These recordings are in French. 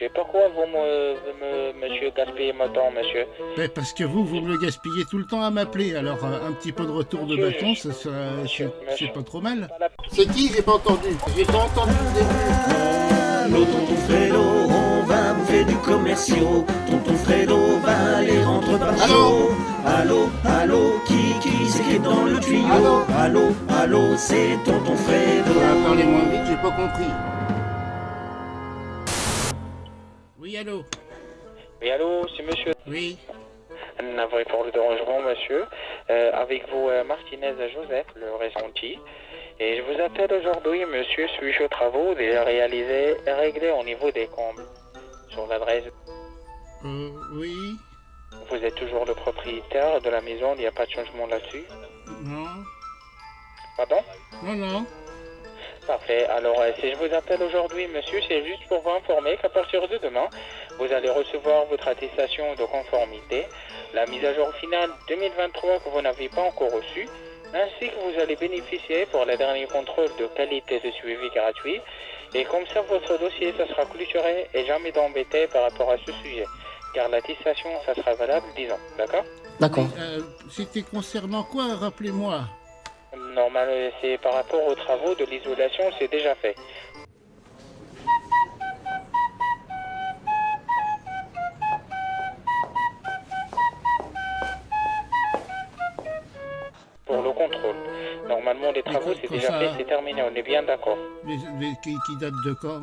monsieur. Pourquoi vous monsieur, gaspillez mon temps, monsieur? Ben, parce que vous me le gaspillez tout le temps à m'appeler. Alors, un petit peu de retour de Monsieur, bâton, monsieur, c'est pas trop mal. Pas la- C'est qui? J'ai pas entendu. J'ai pas entendu le début. Allô, tonton Fredo, on va bouffer du commerciaux. Tonton Fredo va aller rentrer par chaud. Allô, allô, qui c'est qui est dans le tuyau? Allô, c'est tonton Fredo. Parlez moins vite, j'ai pas compris. Oui, allô? Oui, allô, c'est monsieur. Oui. Navré pour le dérangement, monsieur. Avec vous, Martinez Joseph, le ressenti. Et je vous appelle aujourd'hui, monsieur, suis-je aux travaux déjà réalisés et réglés au niveau des combles? Sur l'adresse, Oui. vous êtes toujours le propriétaire de la maison, il n'y a pas de changement là-dessus? Non. Pardon? Non. Parfait. Alors, si je vous appelle aujourd'hui, monsieur, c'est juste pour vous informer qu'à partir de demain, vous allez recevoir votre attestation de conformité, la mise à jour finale 2023 que vous n'avez pas encore reçue, ainsi que vous allez bénéficier pour les derniers contrôles de qualité de suivi gratuit. Et comme ça, votre dossier, ça sera clôturé et jamais d'embêter par rapport à ce sujet. Car l'attestation, ça sera valable 10 ans. D'accord? D'accord. C'était concernant quoi? Rappelez-moi. Normal, c'est par rapport aux travaux de l'isolation, c'est déjà fait. Pour le contrôle. Normalement, les travaux, c'est quand déjà ça- fait, c'est terminé, on est bien d'accord. Mais qui date de quand?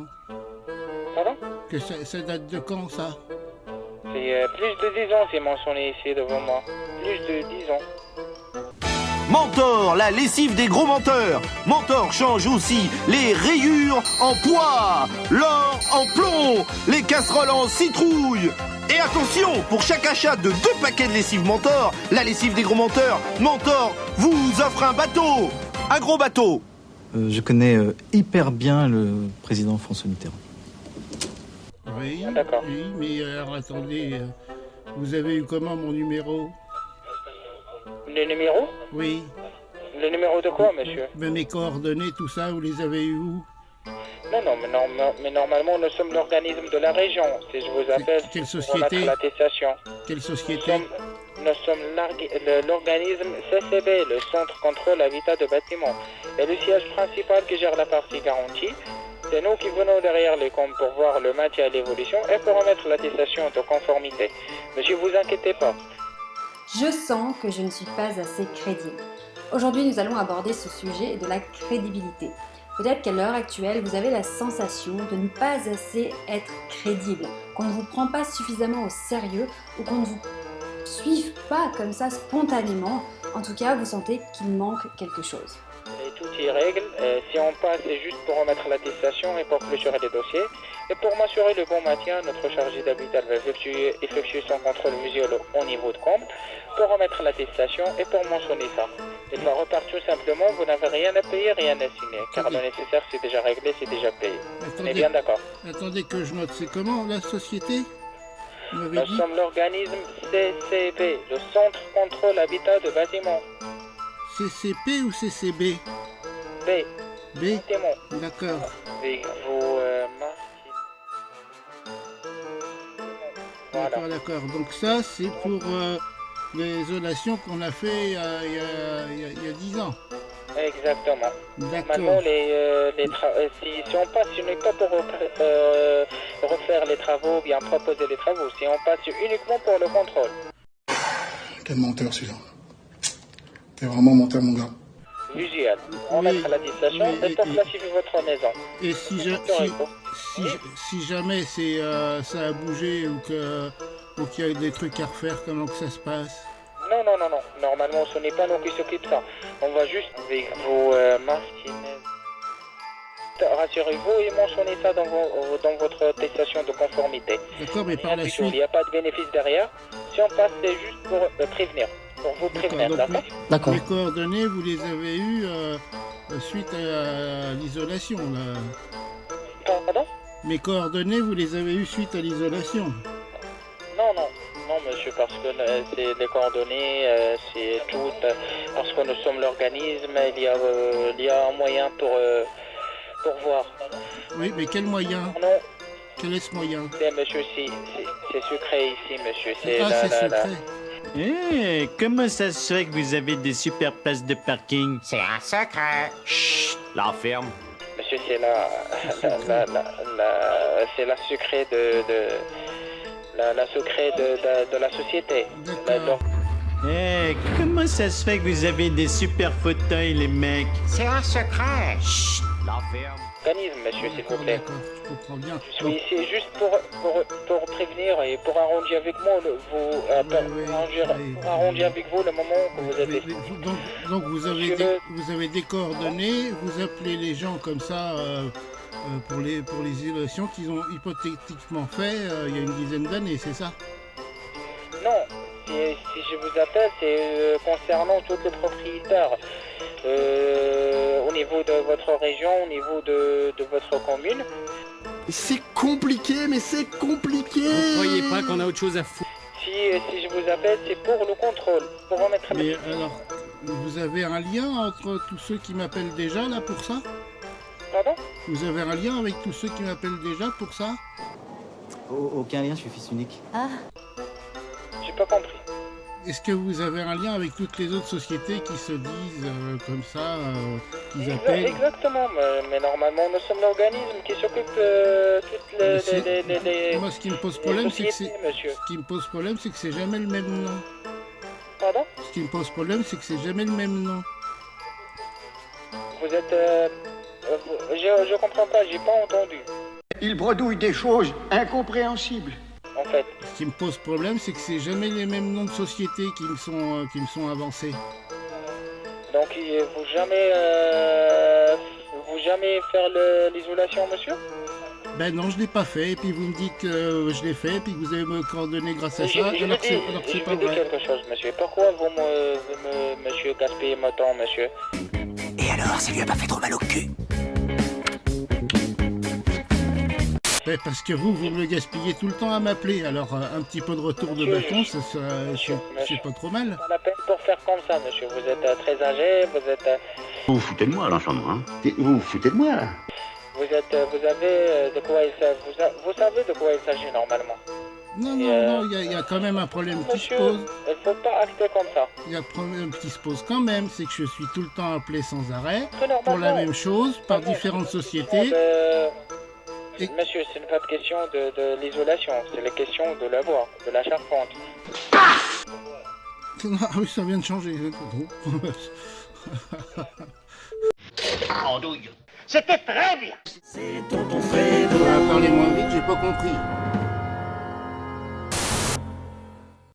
Pardon? Que ça date de quand, ça? C'est plus de 10 ans, c'est mentionné ici devant moi. Plus de 10 ans. Mentor, la lessive des gros menteurs. Mentor change aussi les rayures en poids, l'or en plomb, les casseroles en citrouille. Et attention, pour chaque achat de 2 paquets de lessive Mentor, la lessive des gros menteurs, Mentor vous offre un bateau, un gros bateau. Je connais hyper bien le président François Mitterrand. Oui. D'accord. Oui, mais alors attendez, vous avez eu comment mon numéro? Le numéro? Oui. Le numéro de quoi, monsieur? Mais mes coordonnées, tout ça, vous les avez eu où? Non, mais normalement, nous sommes l'organisme de la région. Si je vous appelle, Quelle c'est pour société? remettre l'attestation. Quelle société? Nous sommes l'organisme CCB, le Centre Contrôle Habitat de Bâtiments. Et le siège principal qui gère la partie garantie, c'est nous qui venons derrière les comptes pour voir le maintien et l'évolution et pour remettre l'attestation de conformité. Monsieur, vous inquiétez pas. Je sens que je ne suis pas assez crédible. Aujourd'hui, nous allons aborder ce sujet de la crédibilité. Peut-être qu'à l'heure actuelle, vous avez la sensation de ne pas assez être crédible, qu'on ne vous prend pas suffisamment au sérieux ou qu'on ne vous suive pas comme ça spontanément. En tout cas, vous sentez qu'il manque quelque chose. Et tout y règle. Si on passe, c'est juste pour remettre l'attestation et pour clôturer les dossiers. Et pour m'assurer le bon maintien, notre chargé d'habitat va effectuer son contrôle visuel au niveau de compte pour remettre l'attestation et pour mentionner ça. Il va repartir simplement, vous n'avez rien à payer, rien à signer. Car le nécessaire, c'est déjà réglé, c'est déjà payé. On est bien d'accord. Attendez que je note, c'est comment la société? Vous m'avez Nous dit sommes l'organisme CCB, le Centre Contrôle Habitat de Bâtiments. CCP ou CCB? B. B? Bâtiment. D'accord. Avec vos Voilà. D'accord. Donc ça, c'est pour l'isolation qu'on a fait il y a 10 ans. Exactement. D'accord. Normalement, si on passe, ce n'est pas pour refaire les travaux ou bien proposer les travaux. Si on passe uniquement pour le contrôle. Quel menteur celui-là. T'es vraiment menteur, mon gars. Visuel. Remettre l'attestation et pour classifier votre maison. Et si jamais ça a bougé ou qu'il y a des trucs à refaire, comment que ça se passe? Non. Normalement, ce n'est pas nous qui s'occupent de ça. On va juste avec vos Martinez. Rassurez-vous et mentionnez ça dans votre attestation de conformité. D'accord, mais par la Il suite... n'y a pas de bénéfice derrière. Si on passe, c'est juste pour prévenir. Pour vous prévenir, d'accord? D'accord. Les coordonnées, vous les avez eues suite à l'isolation, là. Pardon? Mes coordonnées, vous les avez eues suite à l'isolation. Non, monsieur, parce que c'est les coordonnées, c'est tout. Parce que nous sommes l'organisme, il y a un moyen pour voir. Oui, mais quel moyen? Quel est ce moyen? Monsieur, c'est secret ici, monsieur. C'est Ah, c'est secret. Eh, comment ça se fait que vous avez des super places de parking? C'est un secret. Chut, la ferme. Monsieur, c'est c'est la secret la secret de la société. D'accord. Eh, comment ça se fait que vous avez des super fauteuils, les mecs? C'est un secret. Chut, la ferme. Organisme, monsieur, s'il vous plaît. D'accord, je comprends bien. Je suis ici juste pour prévenir et pour arranger avec moi pour arranger avec vous le moment que vous êtes. Donc vous avez, Monsieur vous avez des coordonnées, vous appelez les gens comme ça pour les évaluations qu'ils ont hypothétiquement fait il y a une dizaine d'années, c'est ça? Non, si je vous appelle, c'est concernant tous les propriétaires au niveau de votre région, au niveau de votre commune. C'est compliqué, mais c'est compliqué. Vous croyez pas qu'on a autre chose à foutre? Si je vous appelle, c'est pour le contrôle, pour remettre Mais alors, vous avez un lien entre tous ceux qui m'appellent déjà là pour ça? Pardon? Vous avez un lien avec tous ceux qui m'appellent déjà pour ça? Aucun lien, je suis fils unique. J'ai pas compris. Est-ce que vous avez un lien avec toutes les autres sociétés qui se disent comme ça, qu'ils appellent? Exactement, mais normalement nous sommes l'organisme qui s'occupe de toutes les Moi, ce qui me pose problème, c'est que sociétés, monsieur. ce qui me pose problème, c'est que c'est jamais le même nom. Pardon? Ce qui me pose problème, c'est que c'est jamais le même nom. Vous êtes... je comprends pas, j'ai pas entendu. Il bredouille des choses incompréhensibles. En fait, Ce qui me pose problème, c'est que c'est jamais les mêmes noms de sociétés qui me sont avancés. donc vous jamais faire l'isolation, monsieur? Ben non, je l'ai pas fait, et puis vous me dites que je l'ai fait, et puis que vous avez me coordonnées grâce à ça, alors que c'est pas je vous dis vrai. quelque chose, monsieur. Pourquoi vous monsieur, gaspillez mon temps, monsieur? Et alors, ça lui a pas fait trop mal au cul? Ben, parce que vous me le gaspillez tout le temps à m'appeler, alors un petit peu de retour de bâton, c'est pas trop mal. Pas la peine pour faire comme ça, monsieur. Vous êtes très âgé, vous êtes... Vous vous foutez de moi, l'enchantement, hein? Vous vous foutez de moi, là? vous avez de quoi il s'agit... Vous savez de quoi il s'agit normalement. Non, il y a quand même un problème qui se Monsieur, pose. il faut pas acter comme ça. Il y a un problème qui se pose quand même, c'est que je suis tout le temps appelé sans arrêt, Que normalement, pour la même chose, par différentes sociétés. Et- Monsieur, ce n'est pas de question de l'isolation, c'est la question de la voie, de la charpente. Ah oui, ça vient de changer. Andouille. C'était très bien. C'est tonton Fredo. Parlez moins vite, j'ai pas compris.